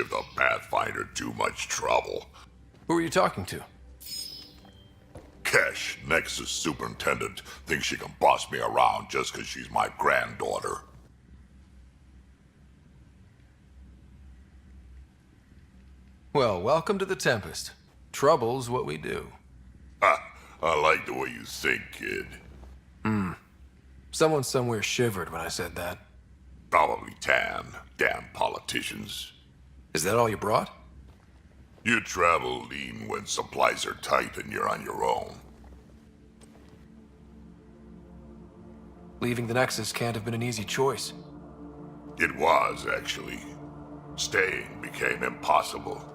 give the Pathfinder too much trouble. Who are you talking to? Kesh, Nexus Superintendent, thinks she can boss me around just because she's my granddaughter. Well, welcome to the Tempest. Trouble's what we do. Ha! I like the way you think, kid. Someone somewhere shivered when I said that. Probably Tan. Damn politicians. Is that all you brought? You travel lean when supplies are tight and you're on your own. Leaving the Nexus can't have been an easy choice. It was, actually. Staying became impossible.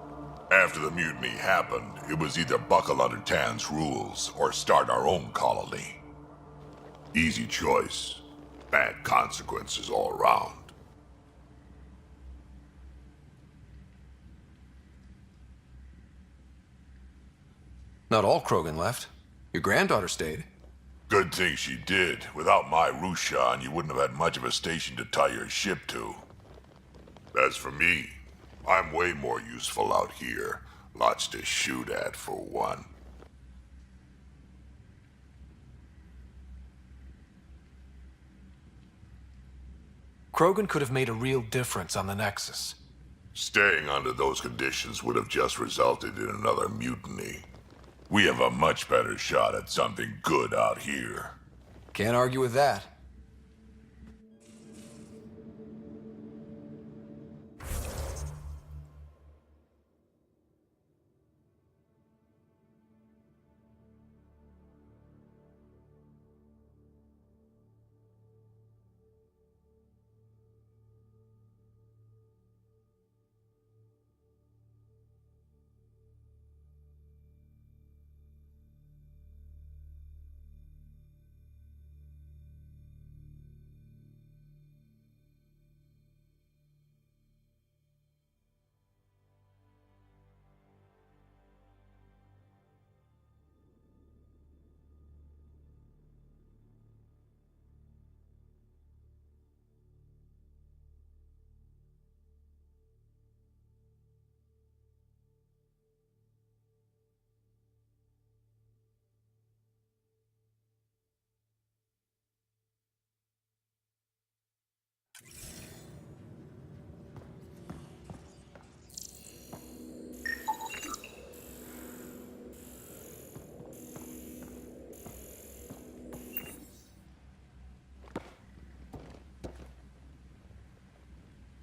After the mutiny happened, it was either buckle under Tan's rules or start our own colony. Easy choice. Bad consequences all around. Not all Krogan left. Your granddaughter stayed. Good thing she did. Without my Rushan, you wouldn't have had much of a station to tie your ship to. As for me, I'm way more useful out here. Lots to shoot at, for one. Krogan could have made a real difference on the Nexus. Staying under those conditions would have just resulted in another mutiny. We have a much better shot at something good out here. Can't argue with that.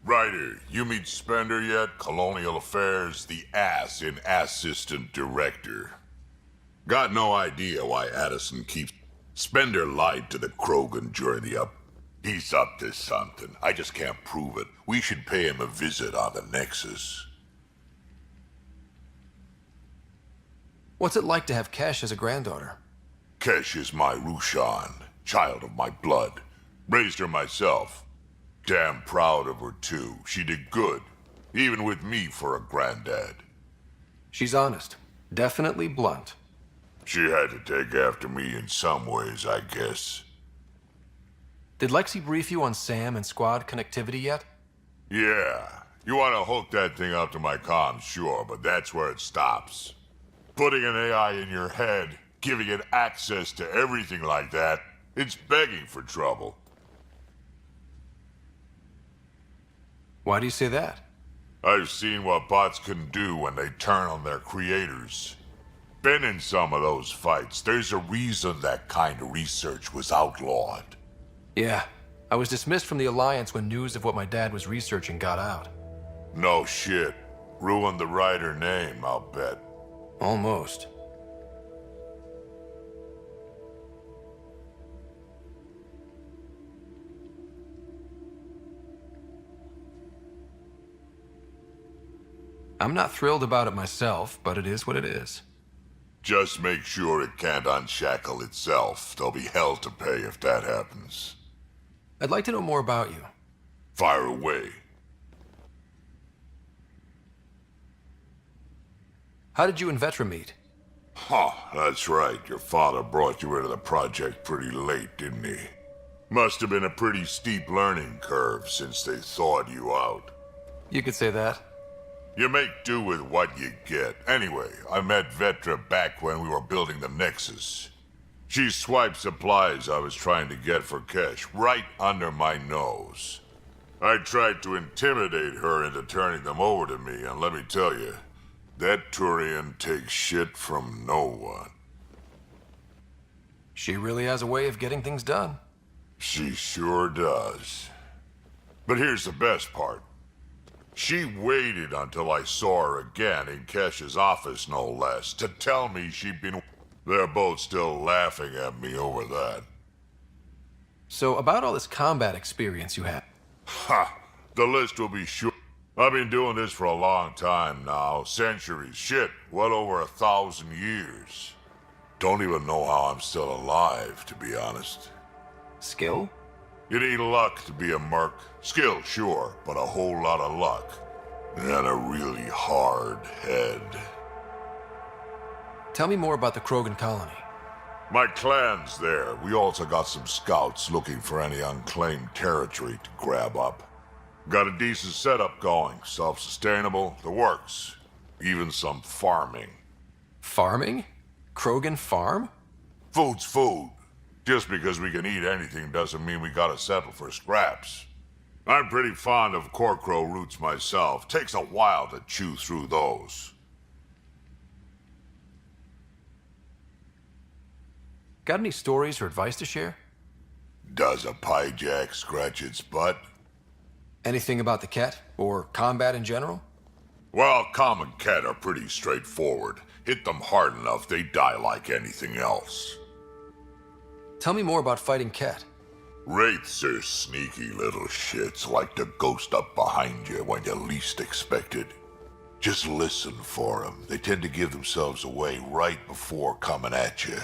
Ryder, you meet Spender yet? Colonial Affairs, the ass in Assistant Director. Got no idea why Addison keeps... Spender lied to the Krogan during the up... He's up to something. I just can't prove it. We should pay him a visit on the Nexus. What's it like to have Kesh as a granddaughter? Kesh is my Rushan, child of my blood. Raised her myself. Damn proud of her, too. She did good, even with me for a granddad. She's honest. Definitely blunt. She had to take after me in some ways, I guess. Did Lexi brief you on SAM and squad connectivity yet? Yeah. You want to hook that thing up to my comms, sure, but that's where it stops. Putting an AI in your head, giving it access to everything like that, it's begging for trouble. Why do you say that? I've seen what bots can do when they turn on their creators. Been in some of those fights. There's a reason that kind of research was outlawed. Yeah. I was dismissed from the Alliance when news of what my dad was researching got out. No shit. Ruined the Ryder name, I'll bet. Almost. I'm not thrilled about it myself, but it is what it is. Just make sure it can't unshackle itself. There'll be hell to pay if that happens. I'd like to know more about you. Fire away. How did you and Vetra meet? Huh, that's right. Your father brought you into the project pretty late, didn't he? Must have been a pretty steep learning curve since they thawed you out. You could say that. You make do with what you get. Anyway, I met Vetra back when we were building the Nexus. She swiped supplies I was trying to get for cash right under my nose. I tried to intimidate her into turning them over to me, and let me tell you, that Turian takes shit from no one. She really has a way of getting things done. She sure does. But here's the best part. She waited until I saw her again in Kesh's office, no less, to tell me she'd been... They're both still laughing at me over that. So, about all this combat experience you have. Ha! The list will be short. I've been doing this for a long time now. Centuries. Shit, well over 1,000 years. Don't even know how I'm still alive, to be honest. Skill? You need luck to be a merc. Skill, sure, but a whole lot of luck. And a really hard head. Tell me more about the Krogan colony. My clan's there. We also got some scouts looking for any unclaimed territory to grab up. Got a decent setup going. Self-sustainable, the works. Even some farming. Farming? Krogan farm? Food's food. Just because we can eat anything doesn't mean we gotta settle for scraps. I'm pretty fond of Corcrow roots myself. Takes a while to chew through those. Got any stories or advice to share? Does a pyjak scratch its butt? Anything about the Ket, or combat in general? Well, common cat are pretty straightforward. Hit them hard enough, they die like anything else. Tell me more about fighting Ket. Wraiths are sneaky little shits, like to ghost up behind you when you least expect it. Just listen for them. They tend to give themselves away right before coming at you.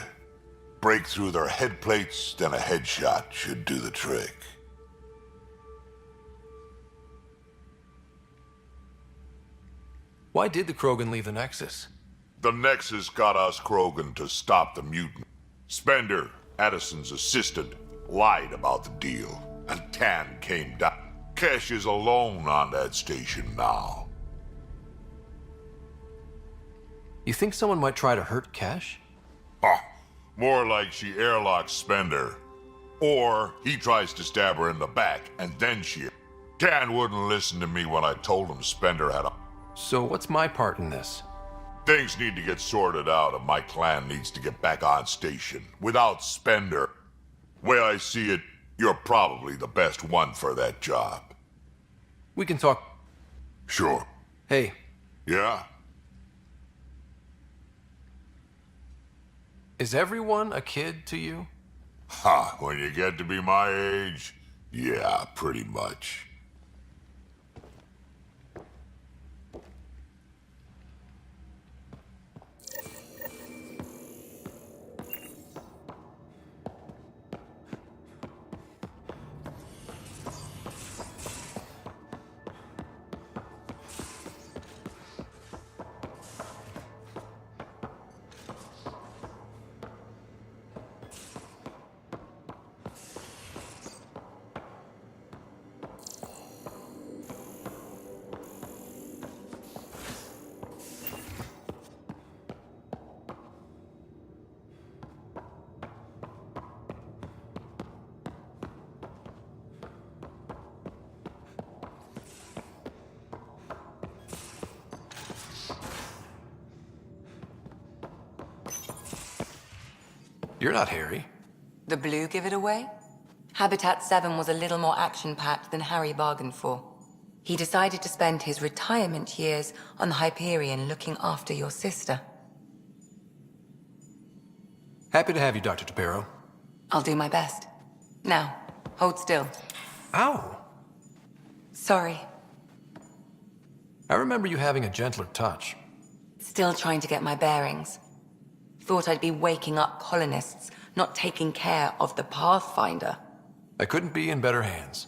Break through their head plates, then a headshot should do the trick. Why did the Krogan leave the Nexus? The Nexus got us Krogan to stop the mutant. Spender, Addison's assistant, lied about the deal, and Tan came down. Kesh is alone on that station now. You think someone might try to hurt Kesh? Huh. More like she airlocks Spender. Or he tries to stab her in the back, and then she... Tan wouldn't listen to me when I told him Spender had a... So what's my part in this? Things need to get sorted out, and my clan needs to get back on station. Without Spender, way I see it, you're probably the best one for that job. We can talk... Sure. Hey, Yeah? is everyone a kid to you? Ha, when you get to be my age, yeah, pretty much. You're not Harry. The blue give it away? Habitat 7 was a little more action-packed than Harry bargained for. He decided to spend his retirement years on the Hyperion looking after your sister. Happy to have you, Dr. Tapero. I'll do my best. Now, hold still. Ow! Sorry. I remember you having a gentler touch. Still trying to get my bearings. Thought I'd be waking up colonists, not taking care of the Pathfinder. I couldn't be in better hands.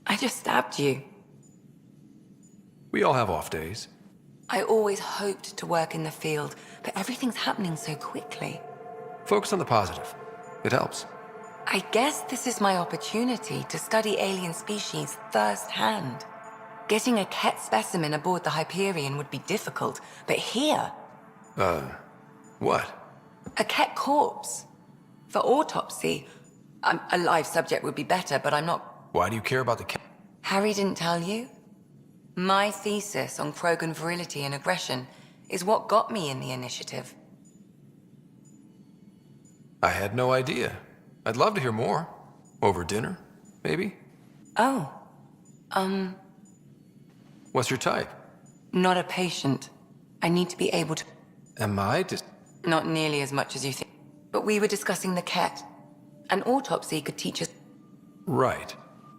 I just stabbed you. We all have off days. I always hoped to work in the field, but everything's happening so quickly. Focus on the positive. It helps. I guess this is my opportunity to study alien species firsthand. Getting a Ket specimen aboard the Hyperion would be difficult, but here, What? a Ket corpse. For autopsy, a live subject would be better, but I'm not... Why do you care about the cat? Harry didn't tell you? My thesis on Krogan virility and aggression is what got me in the initiative. I had no idea. I'd love to hear more. Over dinner, maybe? Oh, What's your type? not a patient. I need to be able to... Am I just... Not nearly as much as you think. But we were discussing the Ket. An autopsy could teach us Right.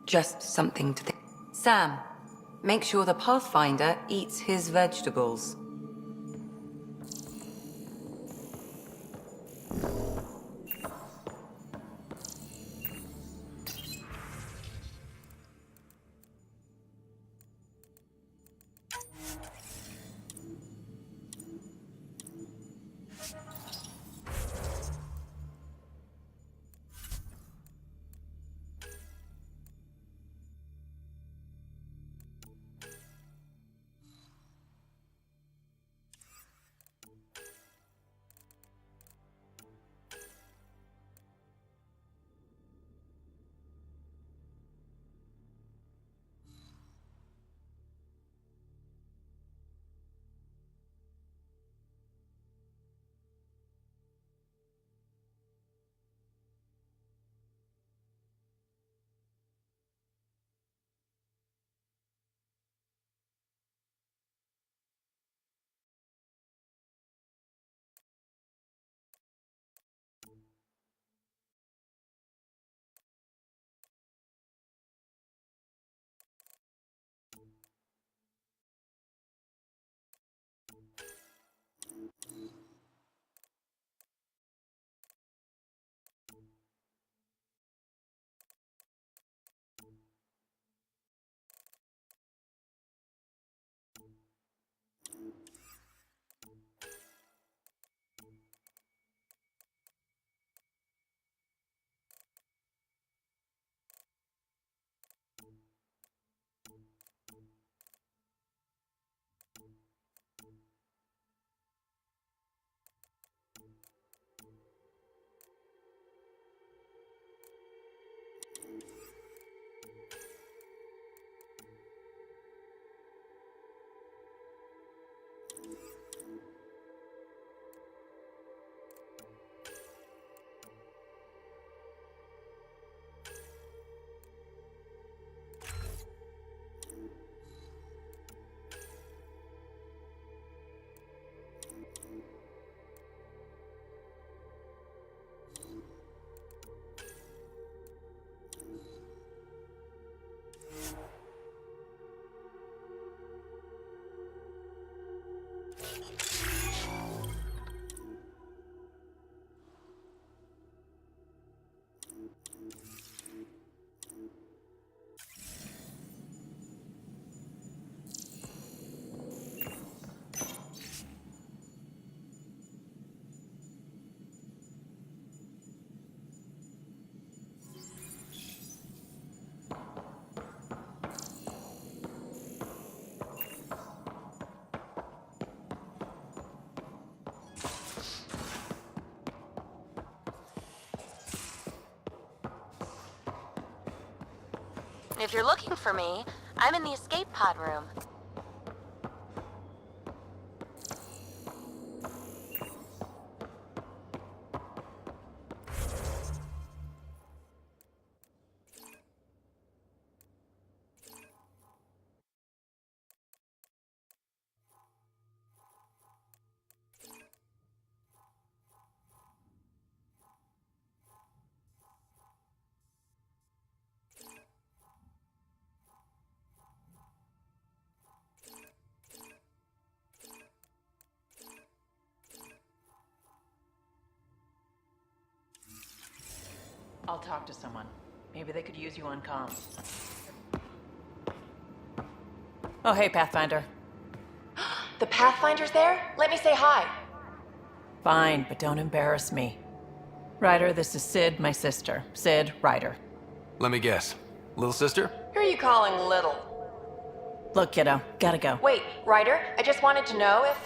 just something to think. Sam, make sure the Pathfinder eats his vegetables. If you're looking for me, I'm in the escape pod room. I'll talk to someone. Maybe they could use you on comms. Oh, hey, Pathfinder. The Pathfinder's there? Let me say hi. Fine, but don't embarrass me. Ryder, this is Sid, my sister. Sid, Ryder. Let me guess. Little sister? Who are you calling little? Look, kiddo, gotta go. Wait, Ryder, I just wanted to know if...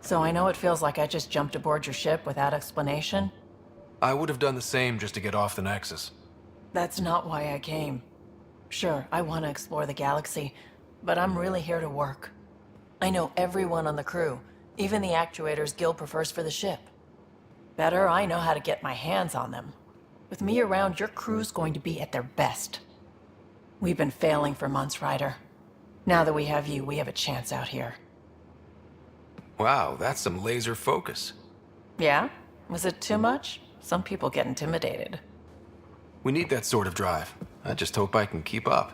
So I know it feels like I just jumped aboard your ship without explanation. I would have done the same just to get off the Nexus. That's not why I came. Sure, I want to explore the galaxy, but I'm really here to work. I know everyone on the crew, even the actuators Gil prefers for the ship. Better, I know how to get my hands on them. With me around, your crew's going to be at their best. We've been failing for months, Ryder. Now that we have you, we have a chance out here. Wow, that's some laser focus. Yeah? Was it too much? Some people get intimidated. We need that sort of drive. I just hope I can keep up.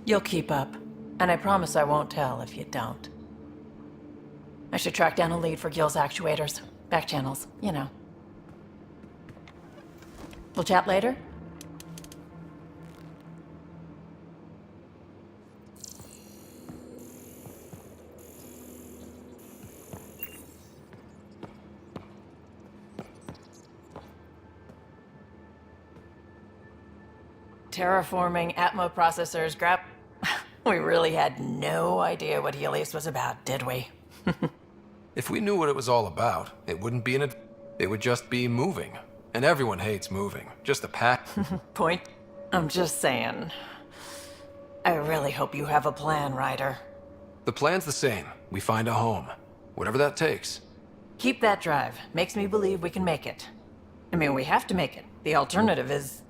You'll keep up, and I promise I won't tell if you don't. I should track down a lead for Gil's actuators. Back channels, you know. We'll chat later? Terraforming Atmo processors, Grap. We really had no idea what Helios was about, did we? If we knew what it was all about, it wouldn't be it would just be moving. And everyone hates moving. Just the pack. Point? I'm just saying. I really hope you have a plan, Ryder. The plan's the same. We find a home. Whatever that takes. Keep that drive. Makes me believe we can make it. I mean, we have to make it. The alternative is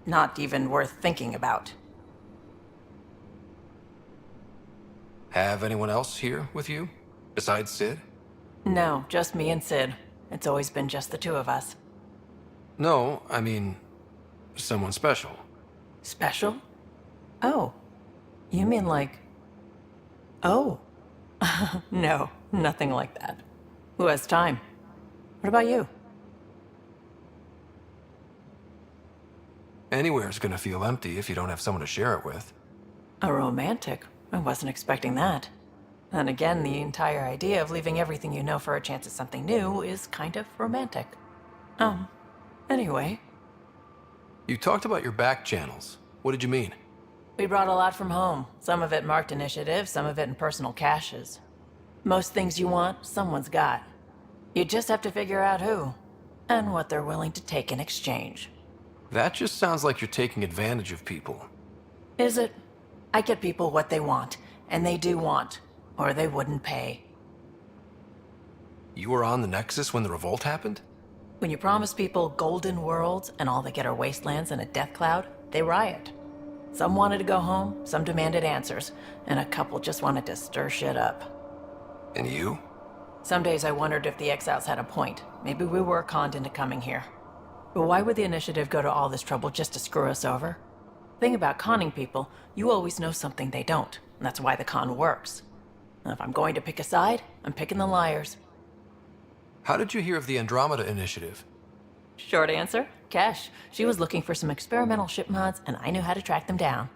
not even worth thinking about. Have anyone else here with you? Besides Sid? No, just me and Sid. It's always been just the two of us. No, I mean, someone special. Special? Oh. You mean like... Oh. No, nothing like that. Who has time? What about you? Anywhere's gonna feel empty if you don't have someone to share it with. A romantic? I wasn't expecting that. And again, the entire idea of leaving everything you know for a chance at something new is kind of romantic. Anyway. You talked about your back channels. What did you mean? We brought a lot from home. Some of it marked initiative, some of it in personal caches. Most things you want, someone's got. You just have to figure out who, and what they're willing to take in exchange. That just sounds like you're taking advantage of people. Is it? I get people what they want, and they do want, or they wouldn't pay. You were on the Nexus when the revolt happened? When you promise people golden worlds and all they get are wastelands and a death cloud, they riot. Some wanted to go home, some demanded answers, and a couple just wanted to stir shit up. And you? Some days I wondered if the exiles had a point. Maybe we were conned into coming here. But why would the Initiative go to all this trouble just to screw us over? Thing about conning people, you always know something they don't, and that's why the con works. And if I'm going to pick a side, I'm picking the liars. How did you hear of the Andromeda initiative? Short answer, Cash. She was looking for some experimental ship mods, and I knew how to track them down.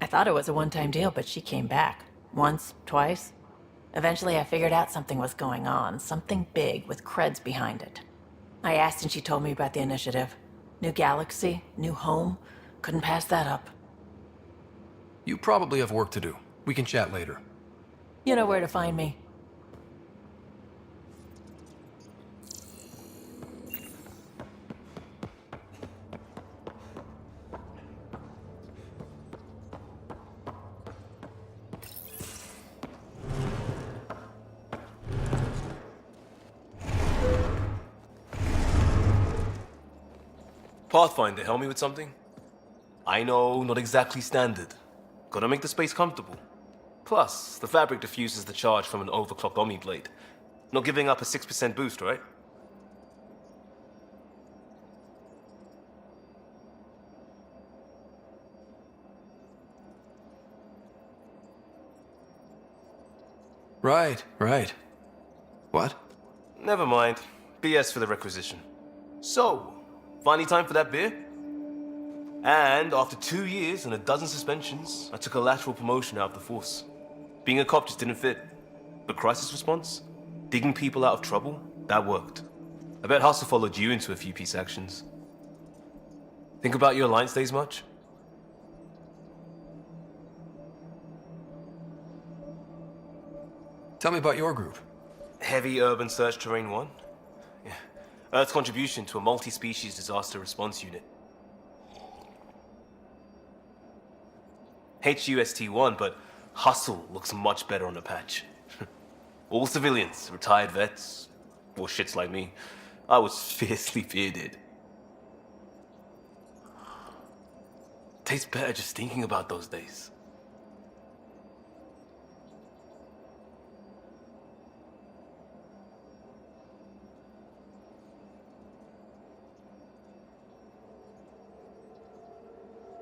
I thought it was a one-time deal, but she came back. Once, twice. Eventually I figured out something was going on, something big with creds behind it. I asked and she told me about the initiative. New galaxy, new home. Couldn't pass that up. You probably have work to do. We can chat later. You know where to find me. Pathfinder, help me with something? I know, not exactly standard. Gotta make the space comfortable. Plus, the fabric diffuses the charge from an overclocked Omni blade. Not giving up a 6% boost, right? Right. What? Never mind. BS for the requisition. So, finally time for that beer? And after 2 years and a dozen suspensions, I took a lateral promotion out of the force. Being a cop just didn't fit. But crisis response? Digging people out of trouble? That worked. I bet Hustle followed you into a few peace actions. Think about your Alliance days much? Tell me about your group. Heavy Urban Search Terrain 1. Yeah. Earth's contribution to a multi-species disaster response unit. HUST-1, but Hustle looks much better on the patch. All civilians, retired vets, or shits like me. I was fiercely bearded. Tastes better just thinking about those days.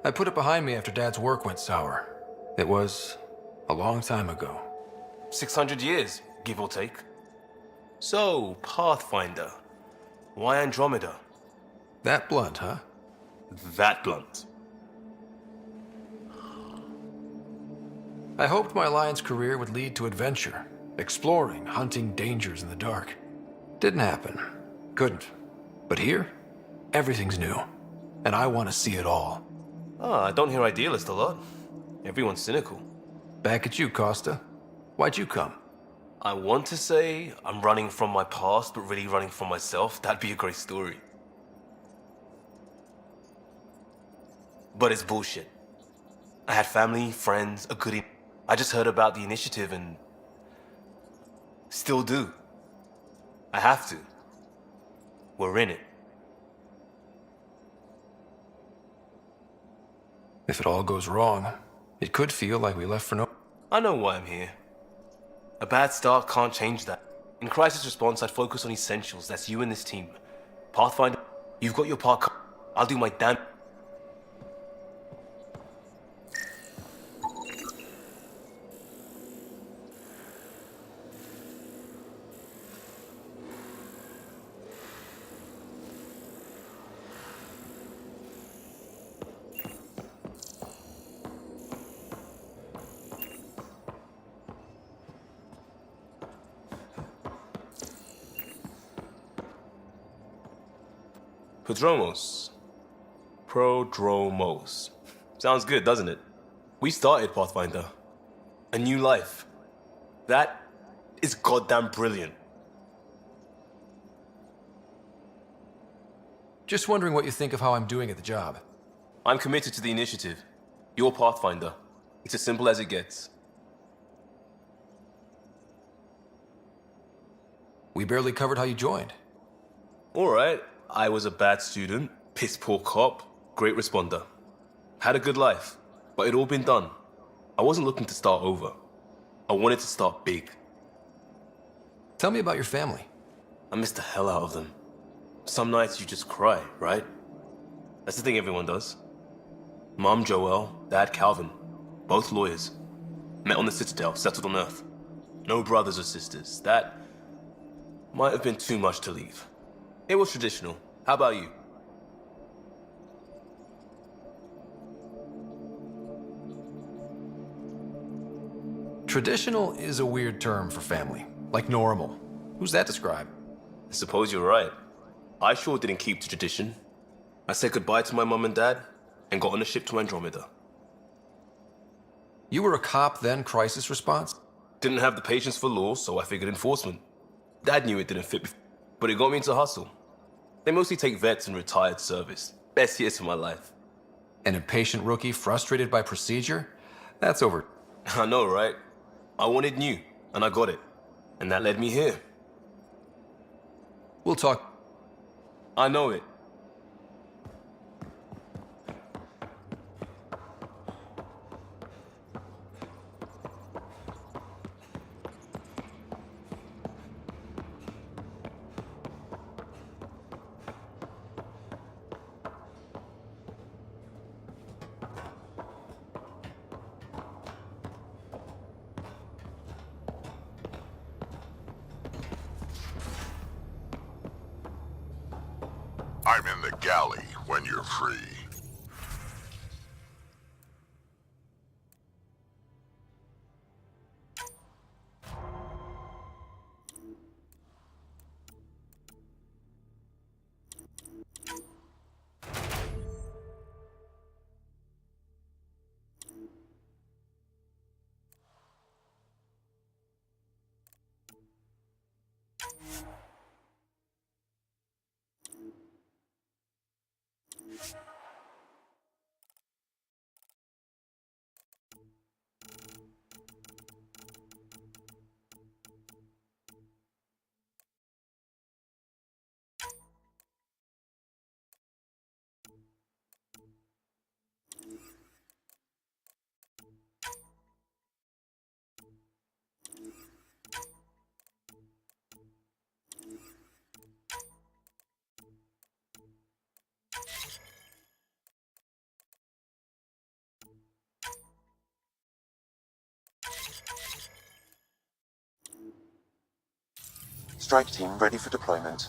I put it behind me after Dad's work went sour. It was a long time ago. 600 years, give or take. So, Pathfinder. Why Andromeda? That blunt, huh? That blunt. I hoped my Alliance career would lead to adventure, exploring, hunting dangers in the dark. Didn't happen. Couldn't. But here, everything's new. And I want to see it all. Ah, I don't hear idealist a lot. Everyone's cynical. Back at you, Costa. Why'd you come? I want to say I'm running from my past, but really running from myself. That'd be a great story. But it's bullshit. I had family, friends, a good... I just heard about the initiative and... still do. I have to. We're in it. If it all goes wrong, it could feel like we left for no... I know why I'm here. A bad start can't change that. In crisis response, I'd focus on essentials. That's you and this team. Pathfinder, you've got your part. I'll do my damn... Prodromos. Prodromos. Sounds good, doesn't it? We started Pathfinder. A new life. That is goddamn brilliant. Just wondering what you think of how I'm doing at the job. I'm committed to the initiative. You're Pathfinder. It's as simple as it gets. We barely covered how you joined. Alright, I was a bad student, piss poor cop, great responder. Had a good life, but it'd all been done. I wasn't looking to start over. I wanted to start big. Tell me about your family. I missed the hell out of them. Some nights you just cry, right? That's the thing everyone does. Mom Joelle, Dad Calvin, both lawyers. Met on the Citadel, settled on Earth. No brothers or sisters. That might have been too much to leave. It was traditional. How about you? Traditional is a weird term for family. Like normal. Who's that describe? I suppose you're right. I sure didn't keep to tradition. I said goodbye to my mum and dad and got on a ship to Andromeda. You were a cop then, crisis response? Didn't have the patience for law, so I figured enforcement. Dad knew it didn't fit, but it got me into hustle. They mostly take vets and retired service. Best years of my life. An impatient rookie frustrated by procedure? That's over. I know, right? I wanted new, and I got it. And that led me here. We'll talk. I know it. I'm in the galley when you're free. Strike team ready for deployment.